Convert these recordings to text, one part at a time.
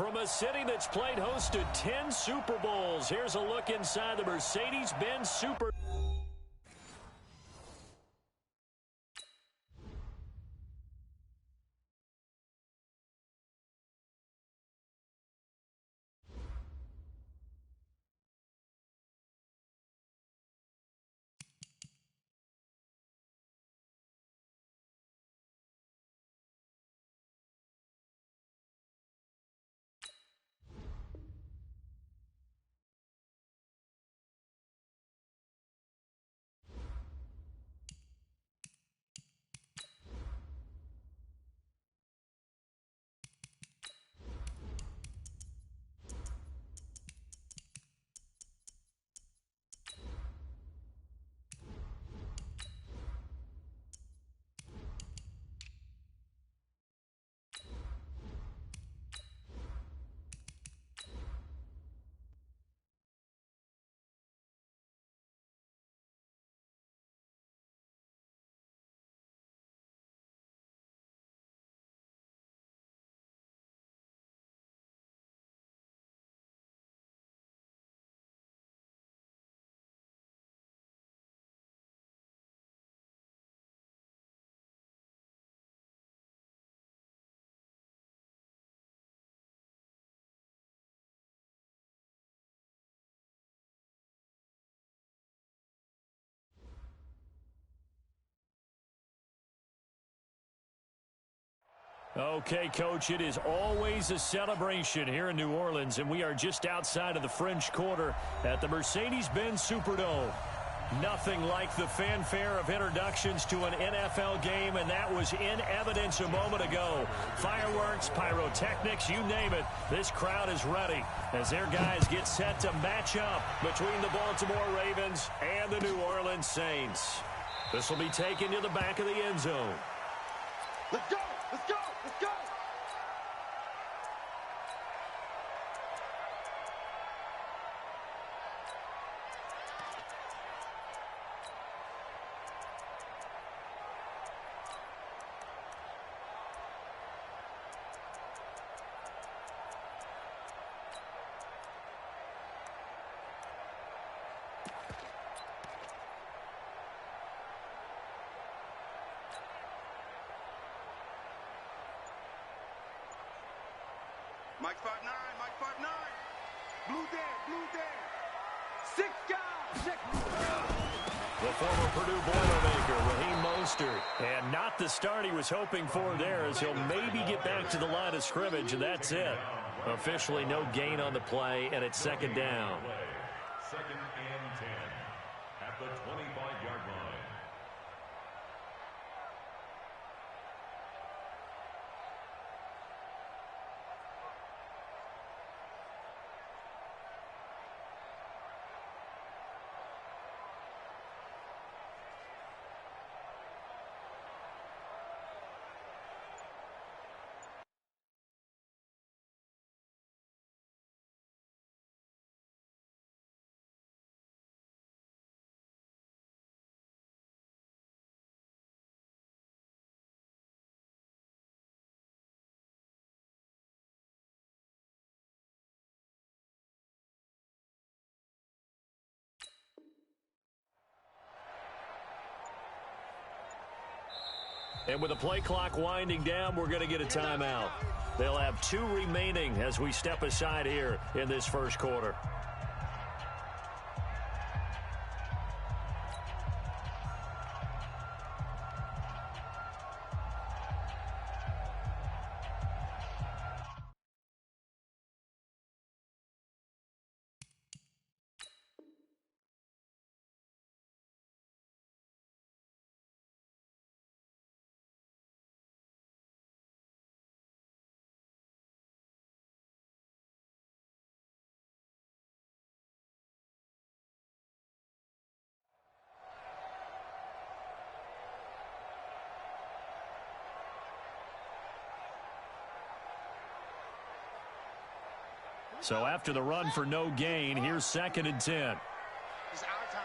From a city that's played host to 10 Super Bowls, here's a look inside the Mercedes-Benz Super. Okay, Coach, it is always a celebration here in New Orleans, and we are just outside of the French Quarter at the Mercedes-Benz Superdome. Nothing like the fanfare of introductions to an NFL game, and that was in evidence a moment ago. Fireworks, pyrotechnics, you name it. This crowd is ready as their guys get set to match up between the Baltimore Ravens and the New Orleans Saints. This will be taken to the back of the end zone. Let's go! Let's go! Let's go! Mike 5'9", Mike 5'9". Blue there. 6 guys. The former Purdue Boilermaker, Raheem Mostert. And not the start he was hoping for there, as he'll maybe get back to the line of scrimmage, and that's it. Officially no gain on the play, and it's second down. Second and 10 at the 25-yard line. And with the play clock winding down, we're going to get a timeout. They'll have 2 remaining as we step aside here in this first quarter. So after the run for no gain, here's second and 10. It's our time.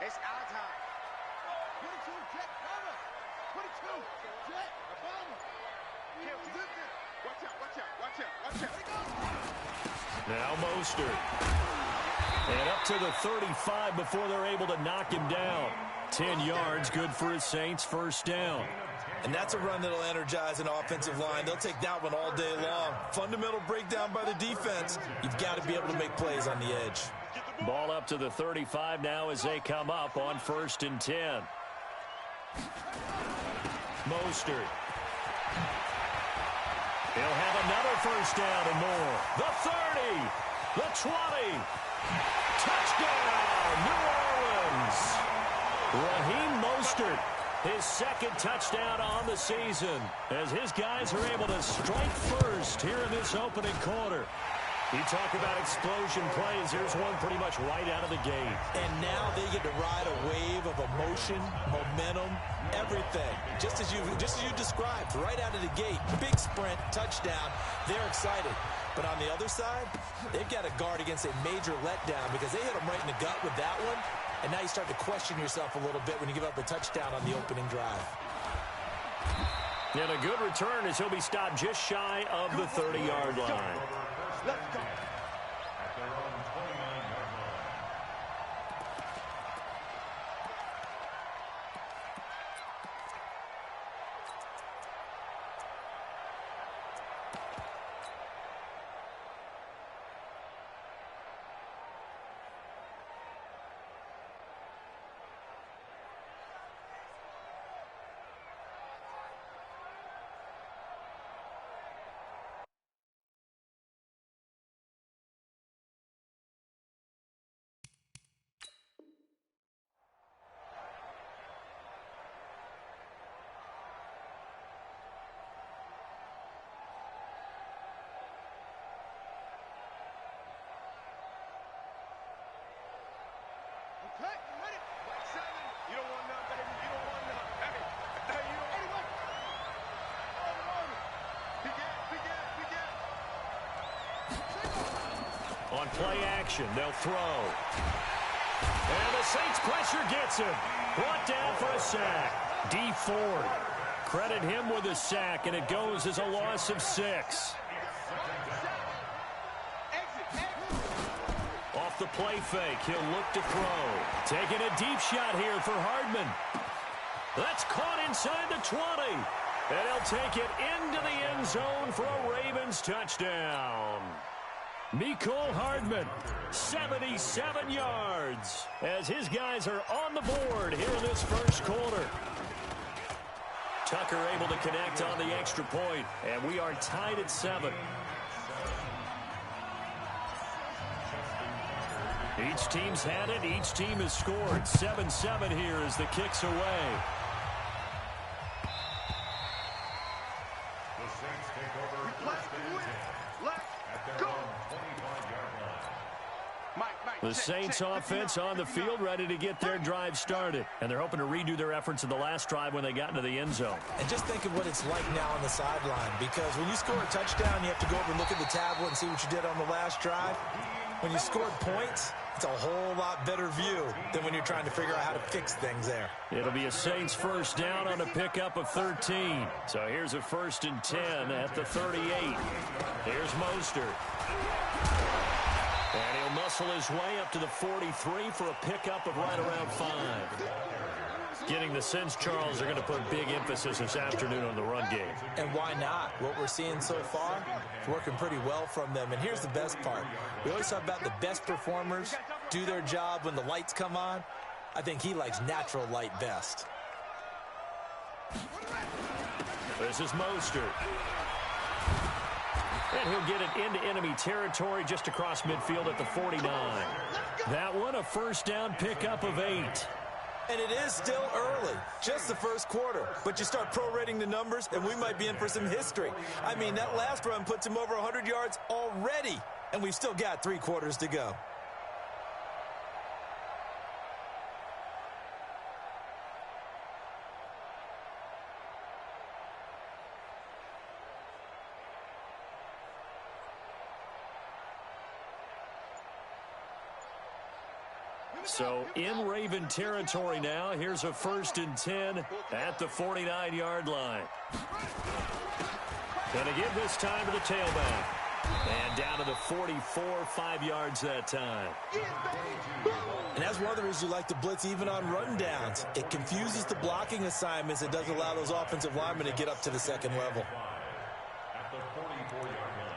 It's our time. 22, jet, cover. 22, jet, cover. Kill, Now Mostert. And up to the 35 before they're able to knock him down. 10 yards, good for his Saints, first down. And that's a run that'll energize an offensive line. They'll take that one all day long. Fundamental breakdown by the defense. You've got to be able to make plays on the edge. Ball up to the 35 now as they come up on 1st and 10. Mostert. He'll have another first down and more. The 30, the 20. Touchdown, New Orleans. Raheem Mostert, his second touchdown on the season, as his guys are able to strike first here in this opening quarter. You talk about explosion plays. Here's one pretty much right out of the gate. And now they get to ride a wave of emotion, momentum, everything. Just as you described, right out of the gate. Big sprint, touchdown. They're excited. But on the other side, they've got to guard against a major letdown because they hit them right in the gut with that one. And now you start to question yourself a little bit when you give up a touchdown on the opening drive. And a good return as he'll be stopped just shy of the 30-yard line. Let's go. At their own 29-yard line. Okay, you ready? Like 7. You don't want none, baby. You don't want none. Hey, you don't want none. Oh, On play action, they'll throw. And the Saints pressure gets him. Brought down for a sack. D. Ford. Credit him with a sack, and it goes as a loss of 6. Off the play fake, he'll look to throw. Taking a deep shot here for Hardman. That's caught inside the 20. And he'll take it into the end zone for a Ravens touchdown. Mecole Hardman, 77 yards, as his guys are on the board here in this first quarter. Tucker able to connect on the extra point, and we are tied at 7. Each team's had it. Each team has scored. 7-7 here as the kick's away. The Saints take over 1st and 10 at their own 25-yard line. The Saints offense on the field, ready to get their drive started. And they're hoping to redo their efforts in the last drive when they got into the end zone. And just think of what it's like now on the sideline, because when you score a touchdown, you have to go over and look at the tablet and see what you did on the last drive. When you scored points, it's a whole lot better view than when you're trying to figure out how to fix things there. It'll be a Saints first down on a pickup of 13. So here's a 1st and 10 at the 38. Here's Mostert. And he'll muscle his way up to the 43 for a pickup of right around 5. Getting the sense, Charles, are going to put big emphasis this afternoon on the run game. And why not? What we're seeing so far is working pretty well from them. And here's the best part. We always talk about the best performers do their job when the lights come on. I think he likes natural light best. This is Mostert. And he'll get it into enemy territory just across midfield at the 49. That one, a first down pickup of 8. And it is still early, just the first quarter. But you start prorating the numbers, and we might be in for some history. I mean, that last run puts him over 100 yards already, and we've still got 3 quarters to go. So in Raven territory now. Here's a 1st and 10 at the 49-yard line. Going to give this time to the tailback. And down to the 44, 5 yards that time. And that's one of the reasons you like to blitz even on run downs. It confuses the blocking assignments. It doesn't allow those offensive linemen to get up to the second level. At the 44-yard line.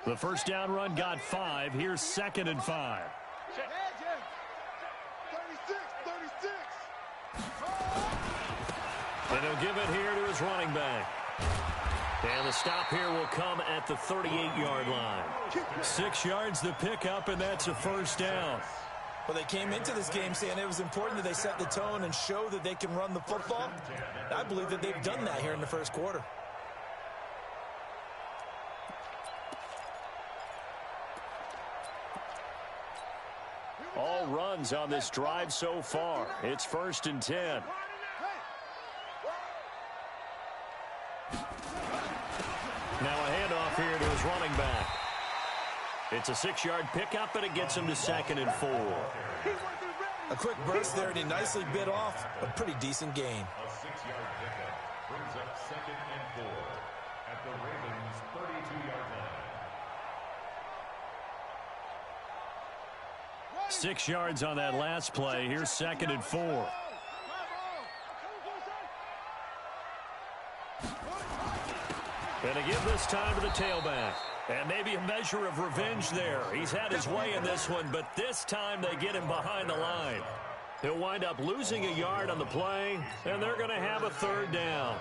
The first down run got 5. Here's 2nd and 5. 36, 36. And he'll give it here to his running back. And the stop here will come at the 38-yard line. 6 yards to pick up, and that's a first down. Well, they came into this game saying it was important that they set the tone and show that they can run the football. I believe that they've done that here in the first quarter. All runs on this drive so far. It's 1st and 10. Now a handoff here to his running back. It's a 6-yard pickup, and it gets him to 2nd and 4. A quick burst there, and he nicely bit off a pretty decent gain. A 6-yard pickup brings up 2nd and 4 at the Ravens' 32-yard line. 6 yards on that last play. Here's 2nd and 4. And to give this time to the tailback. And maybe a measure of revenge there. He's had his way in this one, but this time they get him behind the line. He'll wind up losing a yard on the play, and they're going to have a 3rd down.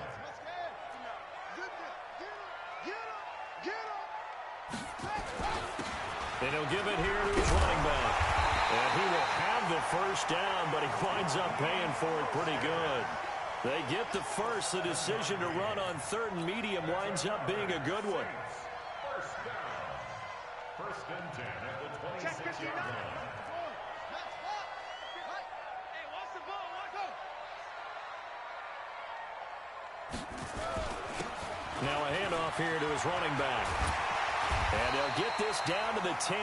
And he'll give it here to his running back. And he will have the first down, but he winds up paying for it pretty good. They get the first. The decision to run on 3rd and medium winds up being a good one. First down. 1st and 10 at the 26-yard line. Now a handoff here to his running back. And they'll get this down to the 10.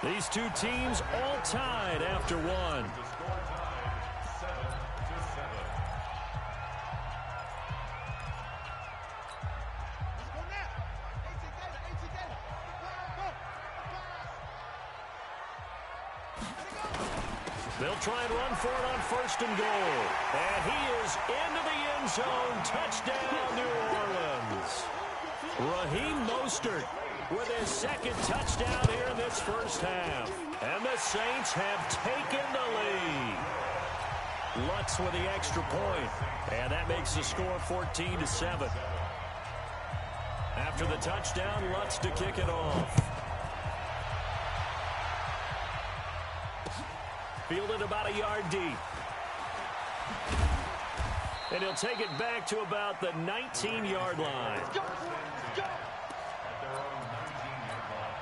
These two teams all tied after one. The score tied 7-7. They'll try and run for it on 1st and goal. And he is into the end zone. Touchdown, New Orleans. Raheem Mostert with his 2nd touchdown here in this first half. And the Saints have taken the lead. Lutz with the extra point. And that makes the score 14-7. After the touchdown, Lutz to kick it off. Fielded about a yard deep. And he'll take it back to about the 19-yard line. At their own 19-yard line.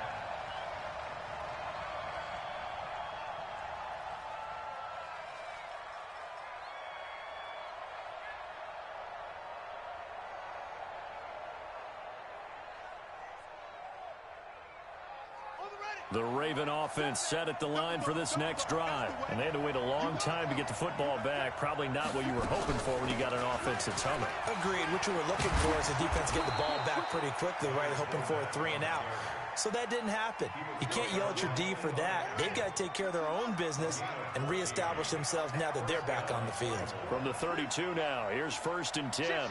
The Raven offense set at the line for this next drive. And they had to wait a long time to get the football back. Probably not what you were hoping for when you got an offense that's humming. Agreed. What you were looking for is the defense get the ball back pretty quickly, right? Hoping for a 3 and out. So that didn't happen. You can't yell at your D for that. They've got to take care of their own business and reestablish themselves now that they're back on the field. From the 32 now, here's 1st and 10.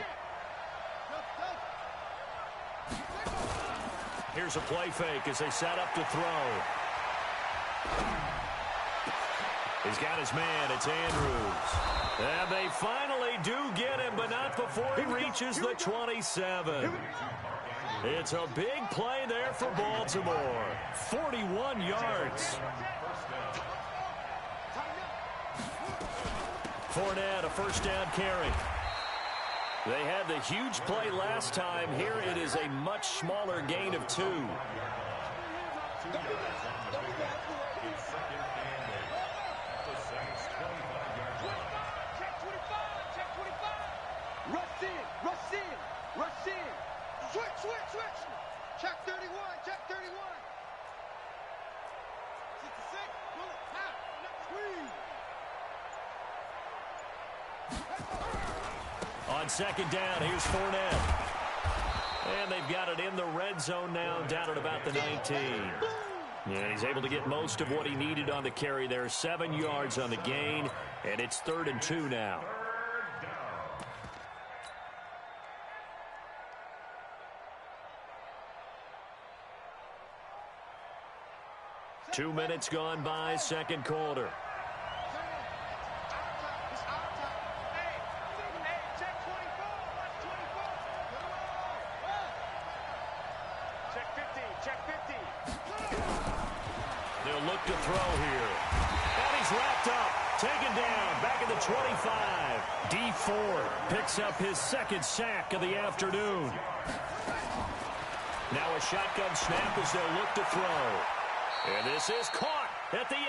Here's a play fake as they set up to throw. He's got his man. It's Andrews. And they finally do get him, but not before he reaches the 27. It's a big play there for Baltimore. 41 yards. Fournette, a first down carry. They had the huge play last time. Here it is a much smaller gain of 2. Rush in. Switch. Check 31. second down. Here's Fournette. And they've got it in the red zone now, down at about the 19. And he's able to get most of what he needed on the carry there. 7 yards on the gain, and it's 3rd and 2 now. Two minutes gone by, second quarter. They'll look to throw here. And he's wrapped up. Taken down. Back at the 25. D Ford picks up his second sack of the afternoon. Now a shotgun snap as they'll look to throw. And this is caught at the 8.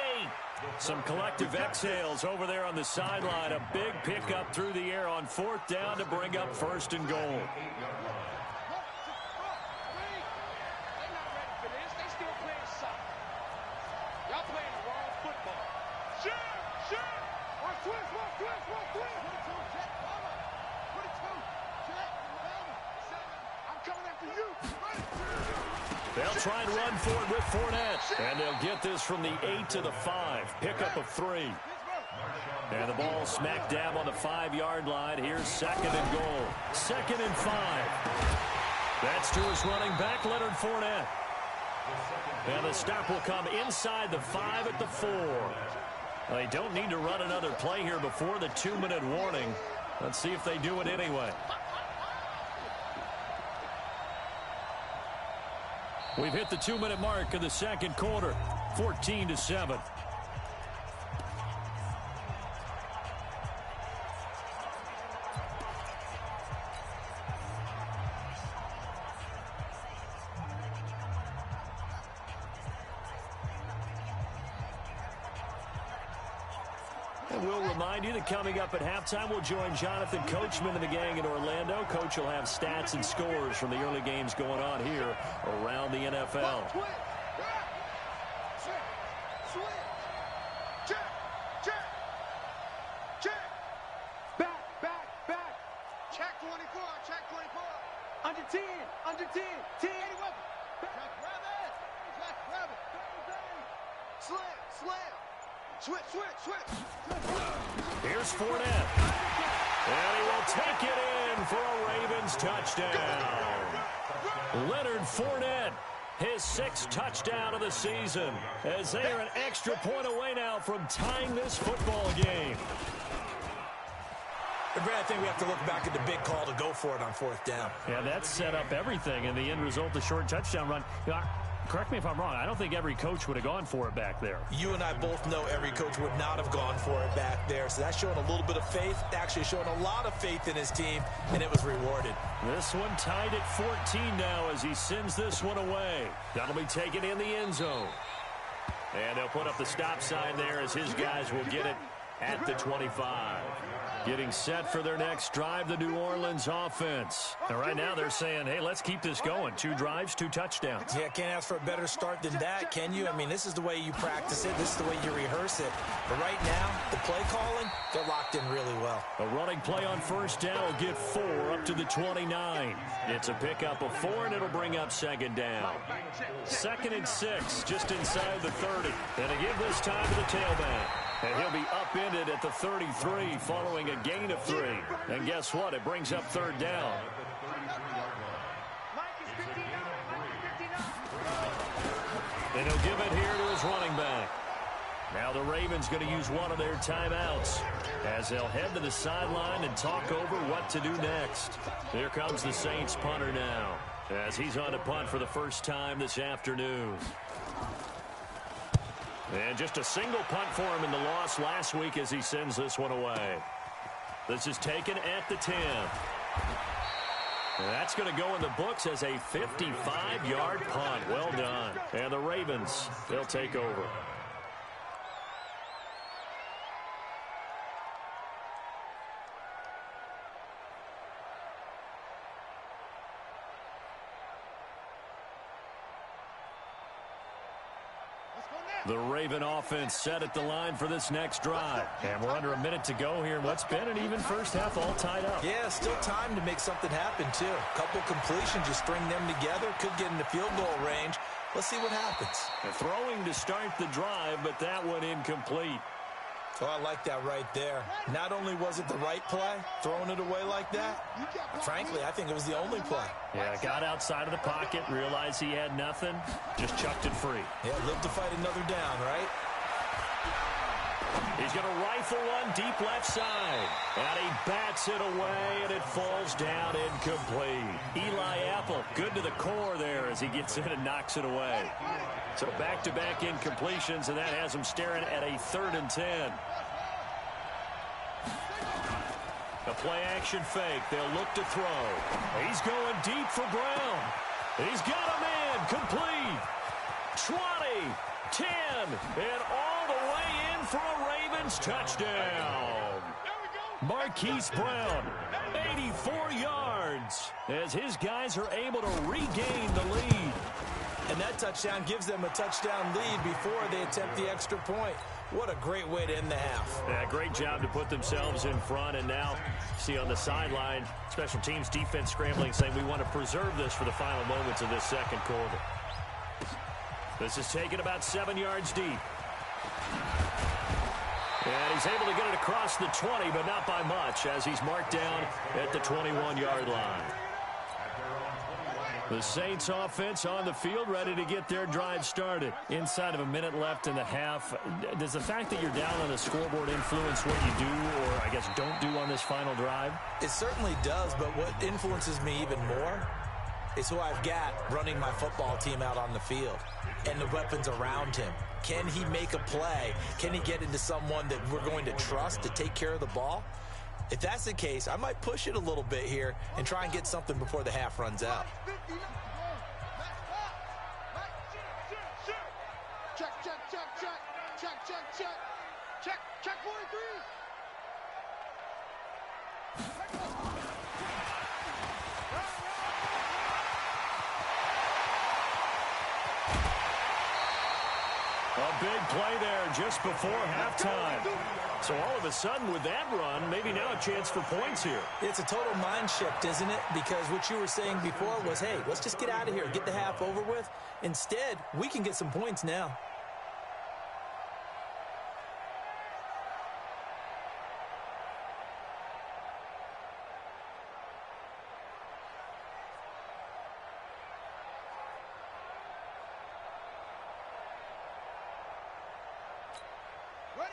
Some collective exhales over there on the sideline. A big pickup through the air on 4th down to bring up 1st and goal. They'll try and run for it with Fournette. And they'll get this from the 8 to the 5. Pickup of 3. And the ball smack dab on the 5-yard line. Here's 2nd and goal. 2nd and 5. That's to his running back, Leonard Fournette. And the stop will come inside the 5 at the 4. They don't need to run another play here before the 2-minute warning. Let's see if they do it anyway. We've hit the 2-minute mark of the second quarter, 14-7. And we'll remind you that coming up at halftime, we'll join Jonathan Coachman and the gang in Orlando. Coach will have stats and scores from the early games going on here around the NFL. Back. Check 24. Under 10. 10. Jack Rabbit. Slam. Switch. Here's Fournette. And he will take it in for a Ravens touchdown. Leonard Fournette, his 6th touchdown of the season, as they are an extra point away now from tying this football game. Brad, I think we have to look back at the big call to go for it on 4th down. Yeah, that set up everything, and the end result, the short touchdown run. Correct me if I'm wrong. I don't think every coach would have gone for it back there. You and I both know every coach would not have gone for it back there. So that's showing a little bit of faith, actually showing a lot of faith in his team, and it was rewarded. This one tied at 14 now as he sends this one away. That'll be taken in the end zone. And they'll put up the stop sign there as his guys will get it at the 25. Getting set for their next drive, the New Orleans offense. And right now they're saying, hey, let's keep this going. 2 drives, 2 touchdowns. Yeah, can't ask for a better start than that, can you? I mean, this is the way you practice it. This is the way you rehearse it. But right now, the play calling, they're locked in really well. A running play on 1st down will get 4 up to the 29. It's a pickup of 4, and it'll bring up 2nd down. 2nd and 6, just inside the 30. And to give this time to the tailback. And he'll be upended at the 33 following a gain of 3. And guess what? It brings up 3rd down. And he'll give it here to his running back. Now the Ravens going to use one of their timeouts as they'll head to the sideline and talk over what to do next. Here comes the Saints punter now as he's on to punt for the first time this afternoon. And just a single punt for him in the loss last week as he sends this one away. This is taken at the 10. That's going to go in the books as a 55-yard punt. Well done. And the Ravens, they'll take over. Let's go now. The Raven offense set at the line for this next drive. And we're under a minute to go here in what's been an even first half, all tied up. Yeah, still time to make something happen, too. A couple completions, you string them together, could get into field goal range. Let's see what happens. And throwing to start the drive, but that one incomplete. So I like that right there. Not only was it the right play, throwing it away like that, frankly, I think it was the only play. Yeah, got outside of the pocket, realized he had nothing, just chucked it free. Yeah, live to fight another down, right? He's going to rifle one deep left side. And he bats it away, and it falls down incomplete. Eli Apple, good to the core there as he gets in and knocks it away. So back-to-back incompletions, and that has him staring at a 3rd and 10. A play-action fake. They'll look to throw. He's going deep for Brown. He's got him in. Complete. 20, 10, and all the way in for a Ravens touchdown. Marquise Brown, 84 yards, as his guys are able to regain the lead. And that touchdown gives them a touchdown lead before they attempt the extra point. What a great way to end the half. Yeah, great job to put themselves in front. And now, see on the sideline, special teams defense scrambling, saying we want to preserve this for the final moments of this second quarter. This is taken about 7 yards deep. And he's able to get it across the 20, but not by much, as he's marked down at the 21-yard line. The Saints offense on the field, ready to get their drive started. Inside of a minute left in the half, does the fact that you're down on the scoreboard influence what you do, or I guess don't do on this final drive? It certainly does, but what influences me even more is who I've got running my football team out on the field and the weapons around him. Can he make a play? Can he get into someone that we're going to trust to take care of the ball? If that's the case, I might push it a little bit here and try and get something before the half runs out. Check 43. A big play there just before halftime. So all of a sudden with that run, maybe now a chance for points here. It's a total mind shift, isn't it? Because what you were saying before was, hey, let's just get out of here, get the half over with. Instead, we can get some points now.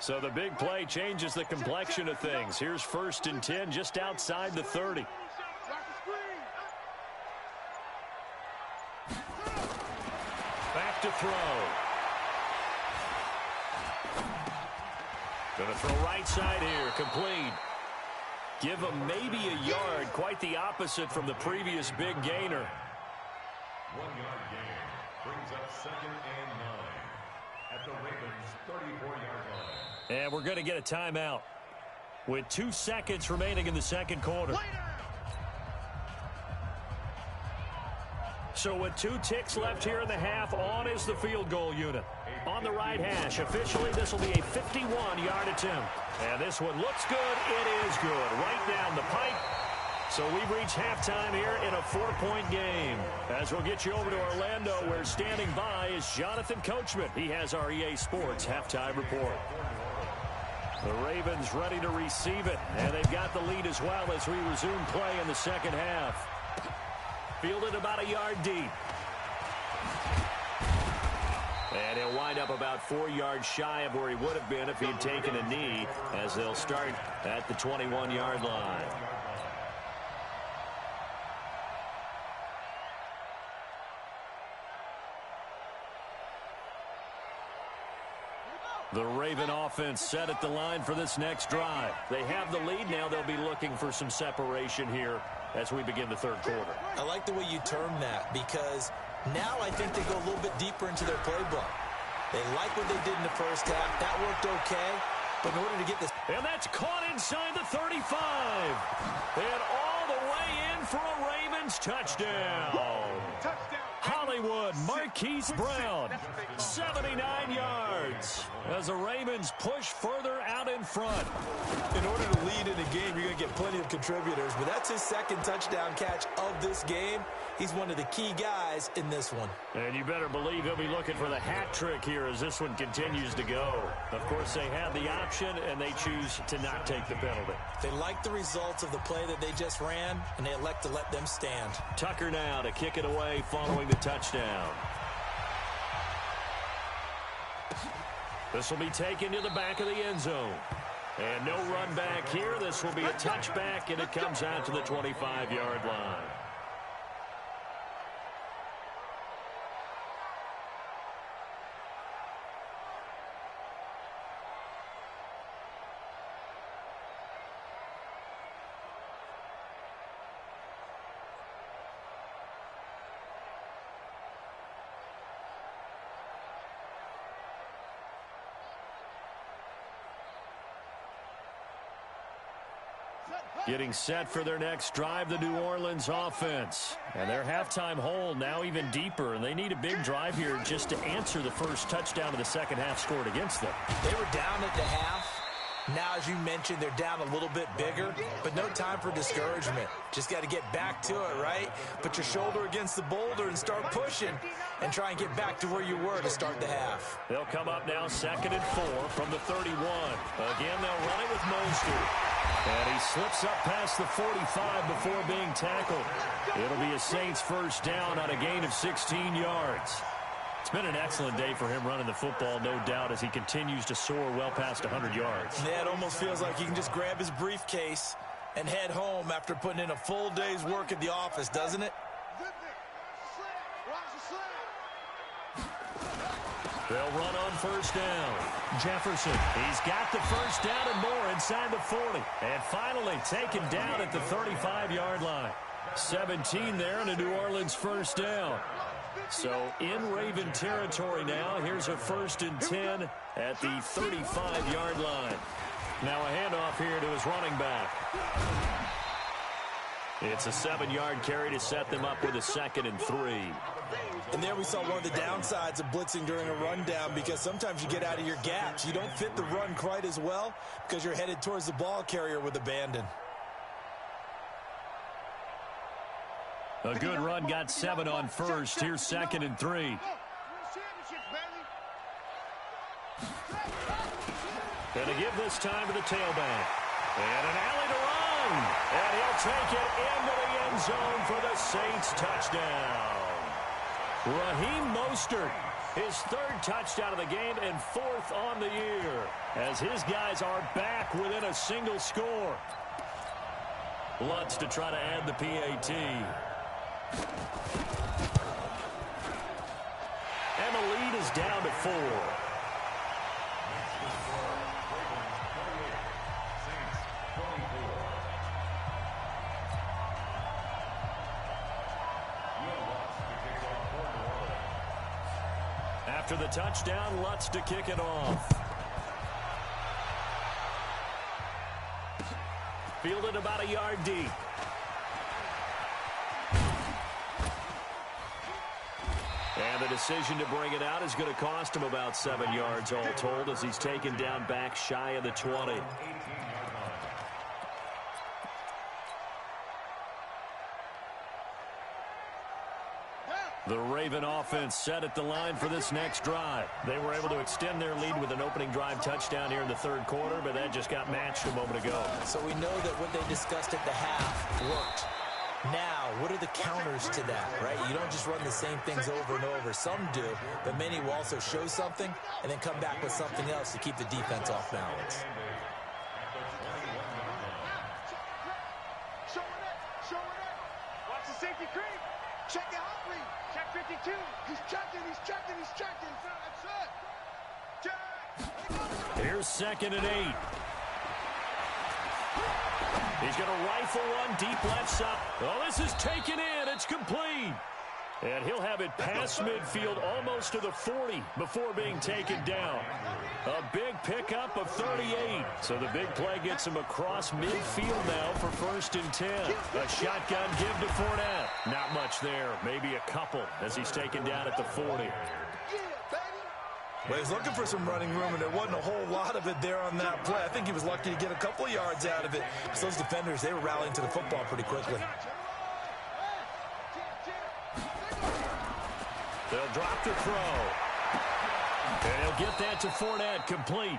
So the big play changes the complexion of things. Here's 1st and 10 just outside the 30. Back to throw. Going to throw right side here. Complete. Give him maybe a yard. Quite the opposite from the previous big gainer. 1-yard gain brings up 2nd and 9 at the Ravens' 34-yard line. And we're going to get a timeout with 2 seconds remaining in the second quarter. So with 2 ticks left here in the half, on is the field goal unit. On the right hash, officially this will be a 51-yard attempt. And this one looks good. It is good. Right down the pipe. So we've reached halftime here in a 4-point game. As we'll get you over to Orlando, where standing by is Jonathan Coachman. He has our EA Sports halftime report. The Ravens ready to receive it, and they've got the lead as well as we resume play in the second half. Fielded about a yard deep. And he'll wind up about 4 yards shy of where he would have been if he had taken a knee, as they'll start at the 21-yard line. The Raven offense set at the line for this next drive. They have the lead now. They'll be looking for some separation here as we begin the third quarter. I like the way you term that, because now I think they go a little bit deeper into their playbook. They like what they did in the first half. That worked okay. But in order to get this... And that's caught inside the 35. And all the way in for a Ravens touchdown. Touchdown. Hollywood, Marquise Brown, 79 yards as the Ravens push further out in front. In order to lead in a game, you're going to get plenty of contributors, but that's his second touchdown catch of this game. He's one of the key guys in this one. And you better believe he'll be looking for the hat trick here as this one continues to go. Of course, they have the option, and they choose to not take the penalty. They like the results of the play that they just ran, and they elect to let them stand. Tucker now to kick it away following the touchdown. This will be taken to the back of the end zone. And no run back here. This will be a touchback, and it comes out to the 25-yard line. Getting set for their next drive, the New Orleans offense. And their halftime hole now even deeper, and they need a big drive here just to answer the first touchdown of the second half scored against them. They were down at the half. Now, as you mentioned, they're down a little bit bigger, but no time for discouragement. Just got to get back to it, right? Put your shoulder against the boulder and start pushing and try and get back to where you were to start the half. They'll come up now 2nd and 4 from the 31. Again, they'll run it with Mostert. And he slips up past the 45 before being tackled. It'll be a Saints first down on a gain of 16 yards. It's been an excellent day for him running the football, no doubt, as he continues to soar well past 100 yards. Yeah, it almost feels like he can just grab his briefcase and head home after putting in a full day's work at the office, doesn't it? They'll run on first down. Jefferson, he's got the first down and more inside the 40. And finally taken down at the 35-yard line. 17 there and a New Orleans first down. So in Raven territory now. Here's a 1st and 10 at the 35-yard line. Now a handoff here to his running back. It's a 7-yard carry to set them up with a 2nd and 3. And there we saw one of the downsides of blitzing during a rundown, because sometimes you get out of your gaps. You don't fit the run quite as well because you're headed towards the ball carrier with abandon. A good run, got 7 on first. Here's 2nd and 3. Gonna give this time to the tailback. And an alley to run. And he'll take it into the end zone for the Saints touchdown. Raheem Mostert, his 3rd touchdown of the game and 4th on the year, as his guys are back within a single score. Lutz to try to add the PAT. And the lead is down to 4. After the touchdown, Lutz to kick it off. Fielded about a yard deep. And the decision to bring it out is going to cost him about 7 yards all told, as he's taken down back shy of the 20. The Raven offense set at the line for this next drive. They were able to extend their lead with an opening drive touchdown here in the 3rd quarter, but that just got matched a moment ago. So we know that what they discussed at the half worked. Now, what are the counters to that, right? You don't just run the same things over and over. Some do, but many will also show something and then come back with something else to keep the defense off balance. Show it up. Watch the safety creep. Check the hot read. Check 52. He's checking. That's it. Check. Here's 2nd and 8. He's going to rifle one deep left side. Oh, this is taken in. It's complete. And he'll have it past midfield almost to the 40 before being taken down. A big pickup of 38. So the big play gets him across midfield now for 1st and 10. A shotgun give to Fournette. Not much there. Maybe a couple as he's taken down at the 40. Well, he's looking for some running room, and there wasn't a whole lot of it there on that play. I think he was lucky to get a couple of yards out of it. So those defenders, they were rallying to the football pretty quickly. They'll drop the throw. And he'll get that to Fournette, complete.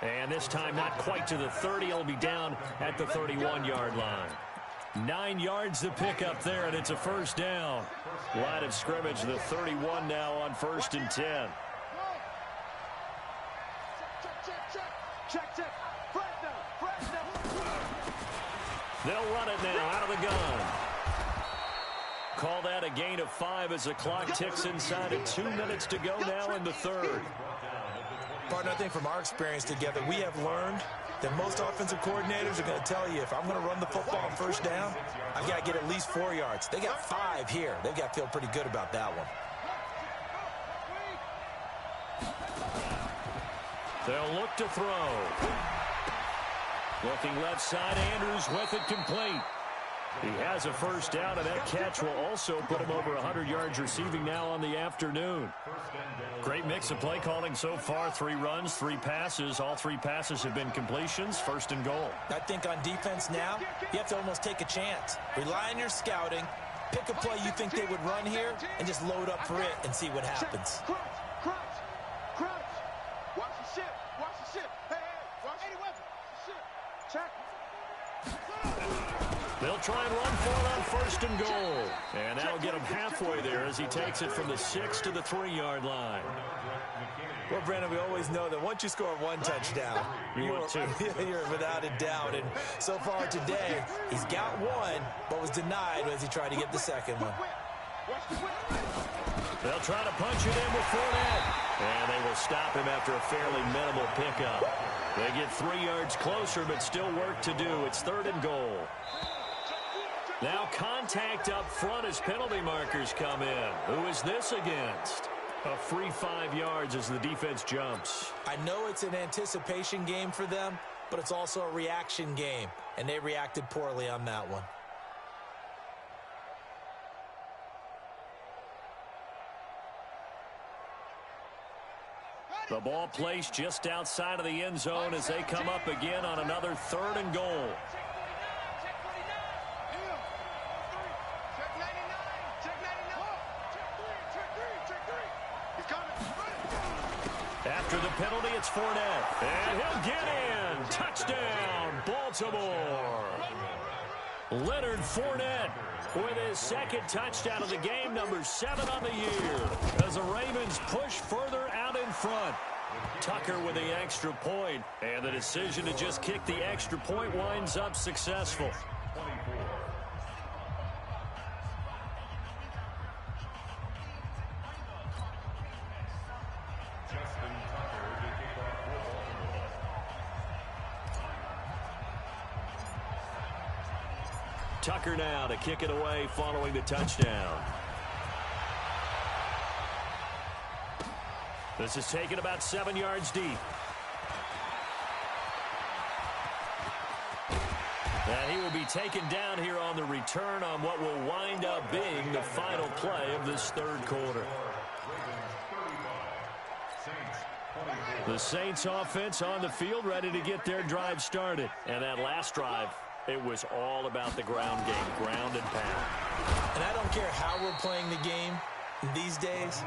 And this time not quite to the 30. He'll be down at the 31-yard line. 9 yards to pick up there, and it's a 1st down. Line of scrimmage, the 31 now on 1st and 10. Check. They'll run it now out of the gun. Call that a gain of 5 as the clock ticks inside of 2 minutes to go now in the 3rd. Partner, I think from our experience together, we have learned that most offensive coordinators are going to tell you, if I'm going to run the football on 1st down, I've got to get at least 4 yards. They got 5 here. They've got to feel pretty good about that one. They'll look to throw. Looking left side, Andrews with it, complete. He has a 1st down, and that catch will also put him over 100 yards receiving now on the afternoon. Great mix of play calling so far. 3 runs, 3 passes. All 3 passes have been completions. 1st and goal. I think on defense now, you have to almost take a chance. Rely on your scouting. Pick a play you think they would run here, and just load up for it and see what happens. Crouch. Watch the ship. Hey, watch any weapon. Ship. Check. They'll try and run for it on 1st and goal. And that'll get him halfway there as he takes it from the 6 to the 3-yard line. Well, Brandon, we always know that once you score 1 touchdown, you're without a doubt. And so far today, he's got 1, but was denied as he tried to get the 2nd one. They'll try to punch it in with Fournette. And they will stop him after a fairly minimal pickup. They get 3 yards closer, but still work to do. It's 3rd and goal. Now contact up front as penalty markers come in. Who is this against? A free 5 yards as the defense jumps. I know it's an anticipation game for them, but it's also a reaction game, and they reacted poorly on that one. The ball placed just outside of the end zone as they come up again on another 3rd and goal. After the penalty, it's Fournette. And he'll get in. Touchdown, Baltimore. Leonard Fournette with his 2nd touchdown of the game, number 7 on the year, as the Ravens push further out in front. Tucker with the extra point, and the decision to just kick the extra point winds up successful. Tucker now to kick it away following the touchdown. This is taken about 7 yards deep. And he will be taken down here on the return on what will wind up being the final play of this 3rd quarter. The Saints offense on the field ready to get their drive started. And that last drive, it was all about the ground game, ground and pound. And I don't care how we're playing the game these days,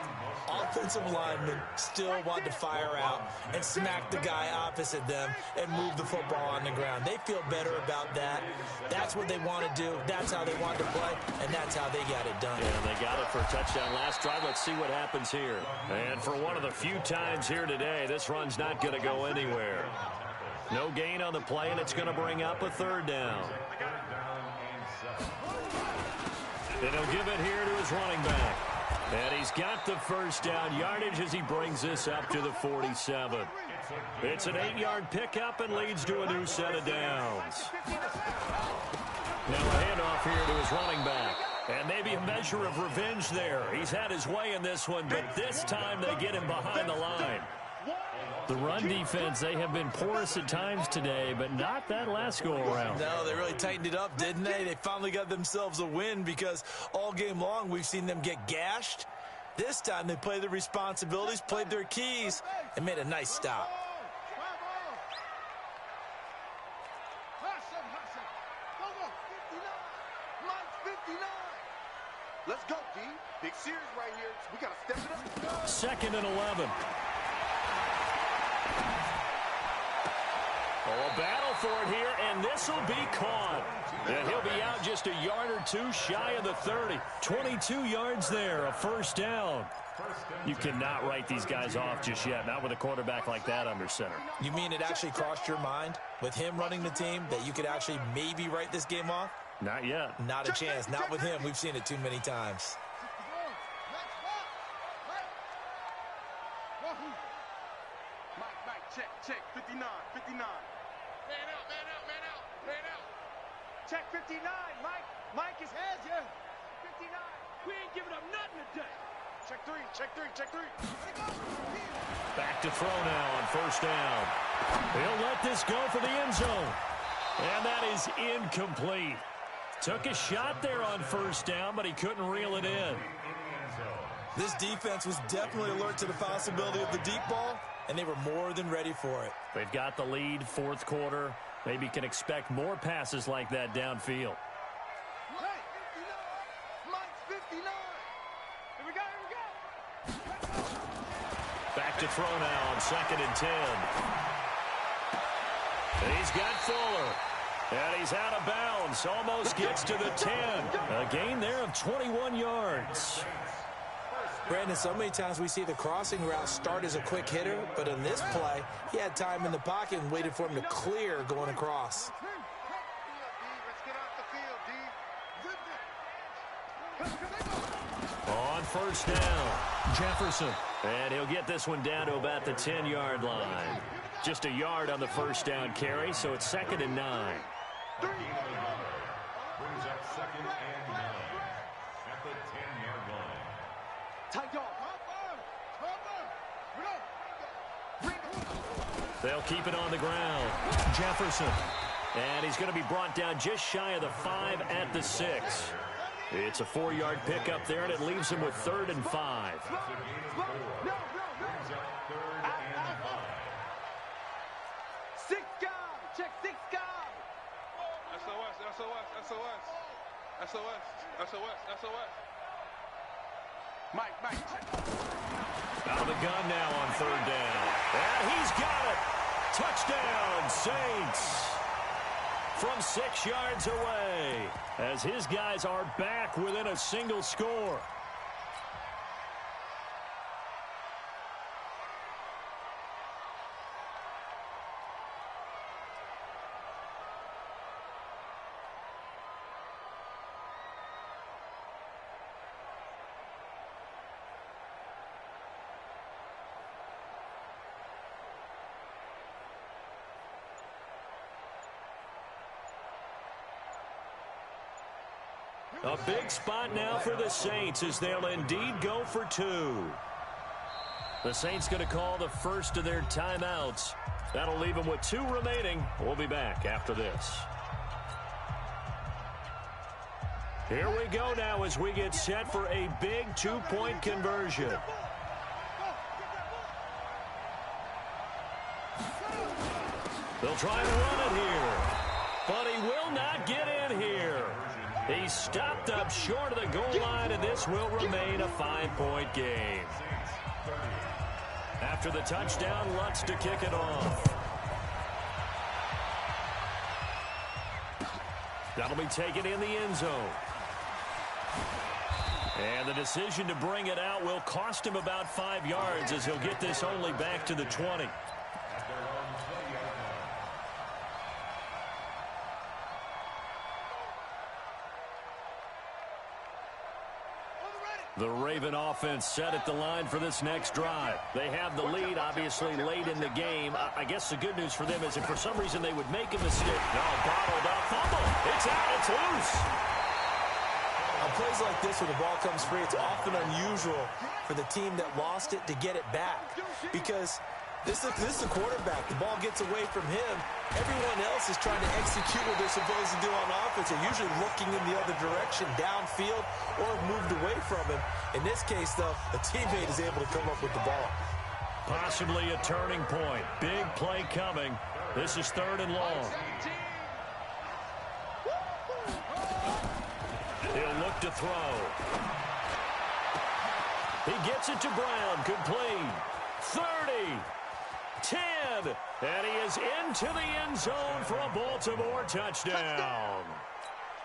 offensive linemen still want to fire out and smack the guy opposite them and move the football on the ground. They feel better about that. That's what they want to do. That's how they want to play, and that's how they got it done. And they got it for a touchdown last drive. Let's see what happens here. And for one of the few times here today, this run's not going to go anywhere. No gain on the play, and it's going to bring up a 3rd down. And he'll give it here to his running back. And he's got the 1st down yardage as he brings this up to the 47. It's an 8-yard pickup and leads to a new set of downs. Now a handoff here to his running back. And maybe a measure of revenge there. He's had his way in this one, but this time they get him behind the line. The run defense, they have been porous at times today, but not that last go-around. No, they really tightened it up, didn't they? They finally got themselves a win because all game long we've seen them get gashed. This time they played their responsibilities, played their keys, and made a nice stop. Let's go, D. Big series right here. We got to step it up. 2nd and 11. Oh, a battle for it here, and this will be caught. And he'll be out just a yard or two shy of the 30. 22 yards there, a first down. You cannot write these guys off just yet, not with a quarterback like that under center. You mean it actually crossed your mind with him running the team that you could actually maybe write this game off? Not yet. Not a chance. Not with him. We've seen it too many times. Mike, check, 59. Man out. Check 59, Mike. Mike is heads, yeah. 59. We ain't giving up nothing today. Check three. Back to throw now on first down. He'll let this go for the end zone. And that is incomplete. Took a shot there on first down, but he couldn't reel it in. This defense was definitely alert to the possibility of the deep ball, and they were more than ready for it. They've got the lead, 4th quarter. Maybe can expect more passes like that downfield. Hey, 59. Mike's 59. Here we go. Back to throw now on 2nd and 10. He's got Fuller. And he's out of bounds. Almost gets to the 10. A gain there of 21 yards. Brandon, so many times we see the crossing route start as a quick hitter, but in this play, he had time in the pocket and waited for him to clear going across. On first down, Jefferson. And he'll get this one down to about the 10-yard line. Just a yard on the first down carry, so it's 2nd and 9. Brings up 2nd and 9 at the 10-yard line. Tight dog. They'll keep it on the ground. Jefferson. And he's going to be brought down just shy of the 5 at the 6. It's a 4-yard pickup there, and it leaves him with 3rd and 5. Check 6 guys. SOS. Mike. Out of the gun now on 3rd down. And he's got it. Touchdown, Saints. From 6 yards away, as his guys are back within a single score. A big spot now for the Saints as they'll indeed go for 2. The Saints going to call the first of their timeouts. That'll leave them with 2 remaining. We'll be back after this. Here we go now as we get set for a big 2-point conversion. They'll try and run it here, but he will not get in here. He's stopped up short of the goal line, and this will remain a 5-point game. After the touchdown, Lutz to kick it off. That'll be taken in the end zone. And the decision to bring it out will cost him about 5 yards as he'll get this only back to the 20. The Raven offense set at the line for this next drive. They have the lead, obviously, late in the game. I guess the good news for them is if for some reason they would make a mistake. No, bottled up, fumble. It's out, it's loose. A plays like this where the ball comes free, it's often unusual for the team that lost it to get it back because this is the quarterback. The ball gets away from him. Everyone else is trying to execute what they're supposed to do on offense. They're usually looking in the other direction, downfield, or moved away from him. In this case, though, a teammate is able to come up with the ball. Possibly a turning point. Big play coming. This is 3rd and long. He'll look to throw. He gets it to Brown. Complete. 30. 10. And he is into the end zone for a Baltimore touchdown.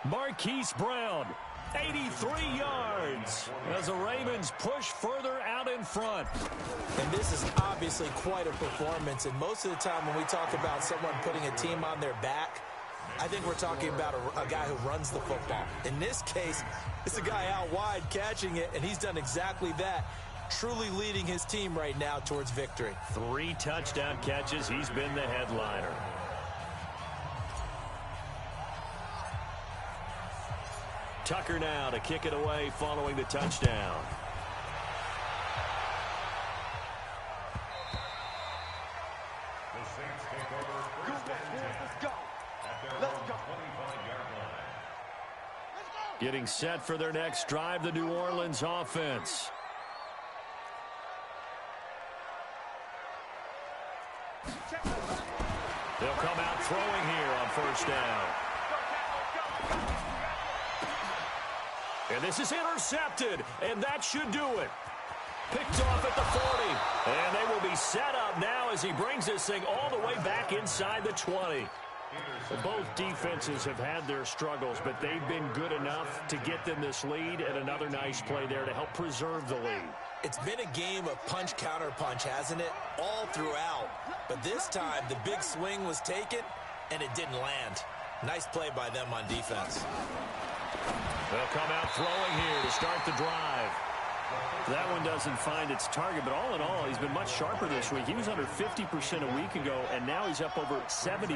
Marquise Brown, 83 yards as the Ravens push further out in front. And this is obviously quite a performance. And most of the time when we talk about someone putting a team on their back, I think we're talking about a guy who runs the football. In this case, it's a guy out wide catching it, and he's done exactly that. Truly leading his team right now towards victory. 3 touchdown catches. He's been the headliner. Tucker now to kick it away following the touchdown. The Saints take over first and 10 Let's go. at their Let's own go. 25-yard line. Getting set for their next drive, the New Orleans offense. They'll come out throwing here on 1st down. And this is intercepted, and that should do it. Picked off at the 40. And they will be set up now as he brings this thing all the way back inside the 20. Both defenses have had their struggles, but they've been good enough to get them this lead, and another nice play there to help preserve the lead. It's been a game of punch-counter-punch, hasn't it? All throughout. But this time, the big swing was taken, and it didn't land. Nice play by them on defense. They'll come out throwing here to start the drive. That one doesn't find its target, but all in all, he's been much sharper this week. He was under 50% a week ago, and now he's up over 70%.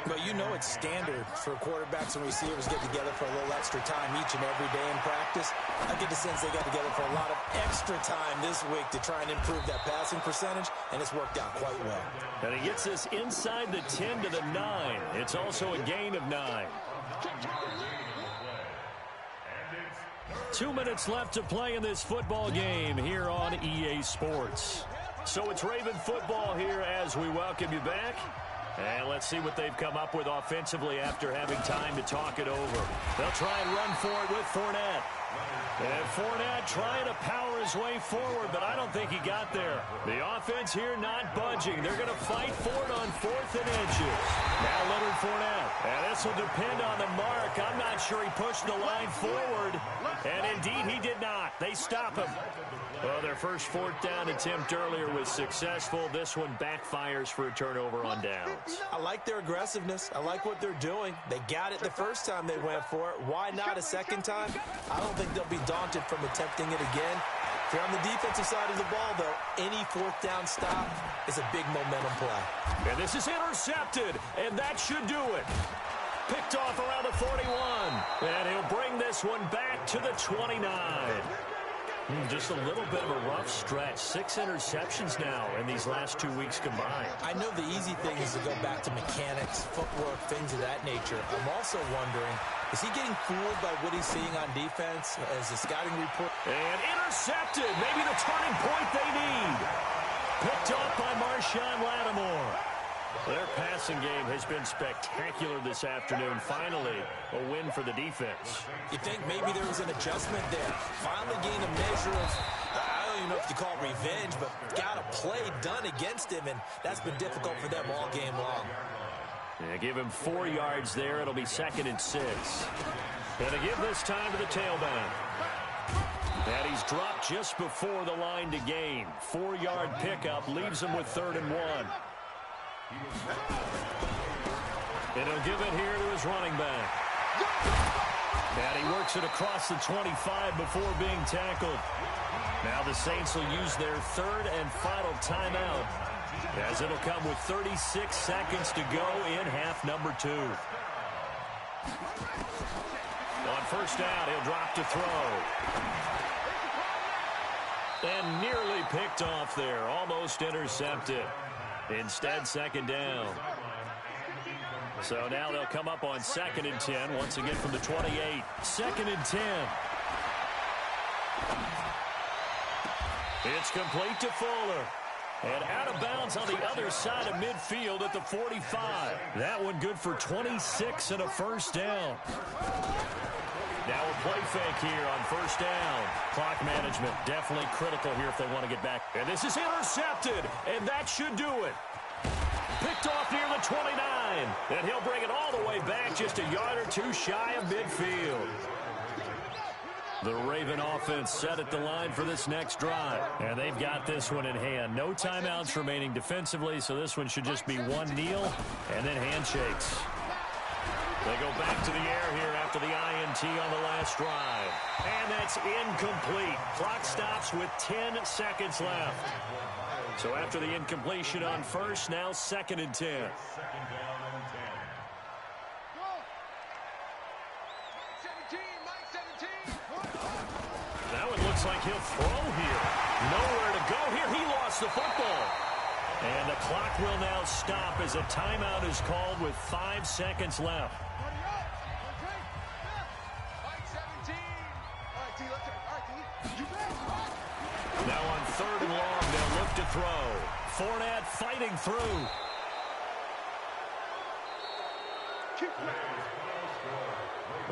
But you know it's standard for quarterbacks and receivers get together for a little extra time each and every day in practice. I get the sense they got together for a lot of extra time this week to try and improve that passing percentage, and it's worked out quite well. And he gets this inside the 10 to the 9. It's also a gain of 9. 2 minutes left to play in this football game here on EA Sports. So it's Raven football here as we welcome you back. And let's see what they've come up with offensively after having time to talk it over. They'll try and run for it with Fournette. And Fournette trying to power his way forward, but I don't think he got there. The offense here not budging. They're going to fight for it on 4th and inches. Now Leonard Fournette. And this will depend on the mark. I'm not sure he pushed the line forward. And indeed, he did not. They stop him. Well, their first 4th down attempt earlier was successful. This one backfires for a turnover on downs. I like their aggressiveness. I like what they're doing. They got it the first time they went for it. Why not a second time? I don't think they'll be daunted from attempting it again. If you're on the defensive side of the ball, though, any 4th down stop is a big momentum play. And this is intercepted, and that should do it. Picked off around the 41, and he'll bring this one back to the 29. Just a little bit of a rough stretch. 6 interceptions now in these last 2 weeks combined. I know the easy thing is to go back to mechanics, footwork, things of that nature. I'm also wondering, is he getting fooled by what he's seeing on defense as the scouting report? And intercepted. Maybe the turning point they need. Picked up by Marshawn Lattimore. Their passing game has been spectacular this afternoon. Finally, a win for the defense. You think maybe there was an adjustment there? Finally gained a measure of, I don't even know if you call it revenge, but got a play done against him, and that's been difficult for them all game long. Yeah, give him 4 yards there. It'll be 2nd and 6. And to give this time to the tailback. And he's dropped just before the line to gain. 4-yard pickup leaves him with 3rd and 1. And he'll give it here to his running back. And he works it across the 25 before being tackled. Now the Saints will use their 3rd and final timeout, as it'll come with 36 seconds to go in half number 2. On first down, he'll drop to throw. And nearly picked off there. Almost intercepted. Instead, second down. So now they'll come up on 2nd and 10. Once again from the 28. 2nd and 10. It's complete to Fuller. And out of bounds on the other side of midfield at the 45. That one good for 26 and a first down. Now a play fake here on first down. Clock management definitely critical here if they want to get back. And this is intercepted, and that should do it. Picked off near the 29. And he'll bring it all the way back just a yard or two shy of midfield. The Raven offense set at the line for this next drive. And they've got this one in hand. No timeouts remaining defensively, so this one should just be one kneel and then handshakes. They go back to the air here after the INT on the last drive. And that's incomplete. Clock stops with 10 seconds left. So after the incompletion on first, now 2nd and 10. Looks like he'll throw here. Nowhere to go here. He lost the football. And the clock will now stop as a timeout is called with 5 seconds left. Now on 3rd and long, they'll look to throw. Fournette fighting through.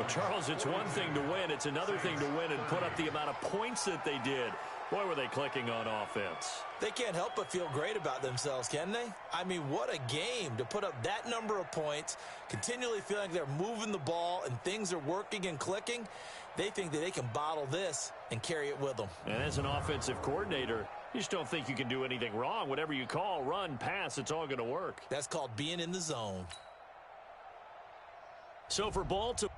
Well, Charles, it's one thing to win. It's another thing to win and put up the amount of points that they did. Boy, were they clicking on offense. They can't help but feel great about themselves, can they? I mean, what a game to put up that number of points, continually feeling like they're moving the ball and things are working and clicking. They think that they can bottle this and carry it with them. And as an offensive coordinator, you just don't think you can do anything wrong. Whatever you call, run, pass, it's all going to work. That's called being in the zone. So for Baltimore.